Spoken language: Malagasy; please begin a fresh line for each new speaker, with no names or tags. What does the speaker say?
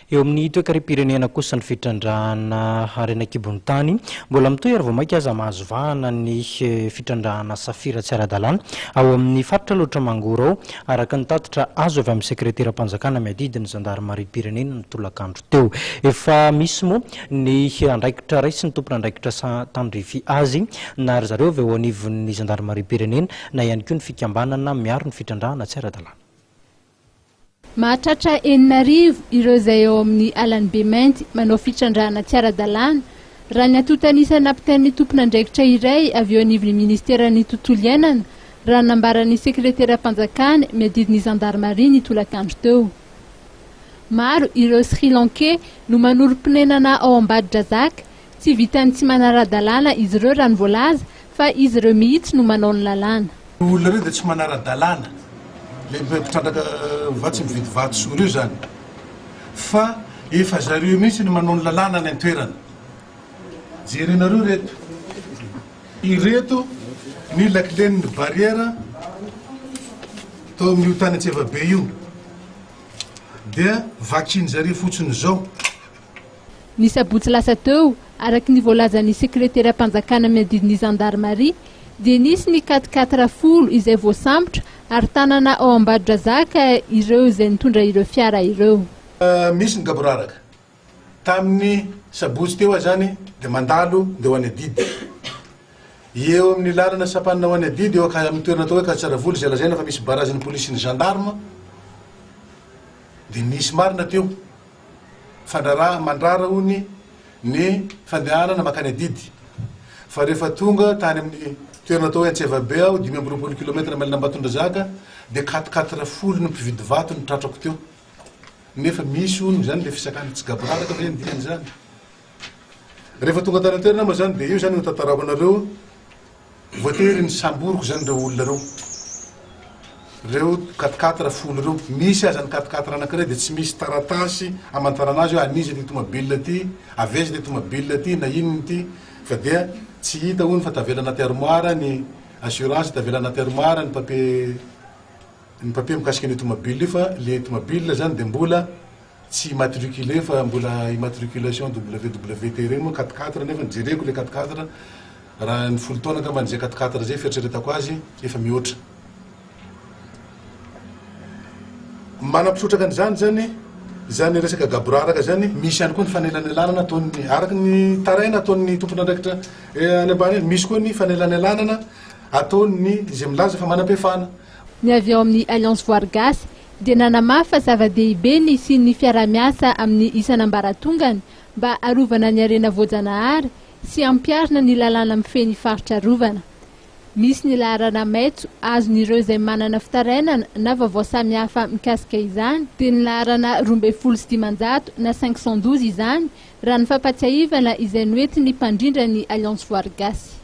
eo amin'ny toekam-pirenena kosa ny fitrandrahana renakibon'ny tany mbola mitoy ary vao mainka aza mahazo vahana ny fitrandrahana safira tsy ara-dalàna ao amin'ny faritra loatra mangoro ao araka ny tatitra azo avy amin'ny sekretera-panjakana miadidiny zandarmarie-pirenena ny tolakandro teo. Efa misy moa ny andraikitra ray sy ny tompona andraikitra tandrify azy na ary zareo avy eo anivon'ny zandarmarie-pirenena na ihany koa ny fikambanana miaro ny fitrandrahana tsy ara-dalàna.
Mahatratra 9,000 ireo izay eo amin'ny Alanbe mainty manao fitrandrahana tsy ara-dalàna raha ny atotanisana ampitain'ny tompona andraikitra iray avy eo anivon'ny ministeran'ny tontolo iainana raha nambaran'ny sekretera-panjakana miadidin'ny zandarmarie ny tolakandro teo. Maro ireo Sri Lankais no manorom-ponenana ao Ambadidrazaka tsy vitany tsy manara-dalàna izy ireo raha ny voalaza fa izy ireo mihitsy no manao ny lalàna.
Olona ireo dia tsy manara-dalàna. Le mpitandraka vatsy mividy vato soa ireo zany fa efa zareo mihitsy ny manao ny lalàna ny antoerana. Jerenareo reto ireto ny lakilen'ny barrière tao amin'io tany Antsevabe io dia vakiny zareo fotsiny zao.
Ny sabotsy lasa teo araky ny voalazan'ny sekretera-panjakana miadidin'ny zandarmarie dia nisy ny 440 izay voasambotra ary tanana ao Ambadidrazaka ireo izay nitondra ireo fiara ireo.
Misy ny gaboraraka tamin'ny sabotsy teo zany dia mandalo dia ho any Adidy. Eo amin'ny lalana sapanina ho any Adidy eo amin'ny toerana atao hoe Katsaravoly izay lazaina fa misy barazin'ny polisy ny gendarme dia nisy marina teo mandrara hony ny fandehanana makany Adidy fa rehefa tonga tany amin'ny toerana atao hoe Antsevabe ao 520 km Malinambatondrazaka dia 440 no mpividy vato ny tratrako teo nefa misy olo zany le fisakany tsy gaboraraka ve ndinany zany. Rehefa tonga tany toerana moa zany dia io zany no tantaravanareo voatery ny samboroko zany reo olona reo 440 reo misy aza ny 440 anankiray dia tsy misy taratasy amantarana azy hoe anizy ty tomobile ty aveza ty tomobile ty na inony ty fa dia tsy hita hono fa tavela anaty armoire ny assurance tavela anaty armoire ny papier mikasika ny tomobile io fa le tomobile zany dia mbola tsy immatriculé fa mbola immatriculation WWT regny moa 44 nefa nijereko le 44 raha ny folo taona angamba zay 44 zay fieritreretako azy efa mihoatra. Manampisotraka an'izany zany resaka gaboraraka zany misy ihany koa ny fanelana lalana ataony araky ny taraina ataon'ny tompona andraikitra any ambany misy koa ny fanelana lalana ataony izay milaza fa manam-pefana.
Ny avy ao amin'ny Alliance Voire Gasy dia nanamafy fa zava-dehibe ny sy ny fiara-miasa amin'ny isan'ambaratongany mba arovana ny harena voajanahary sy ampiarina ny lalàna mifehy ny faritra arovana. Misy ny laharana maitso azon'ireo izay manana fitarainana na vaovao samihafa mikasika izany dia ny laharana 2,700 na 512 izany raha ny fampatsiahivana izay noentin'ny mpandrindra ny Alliance Voire Gasy.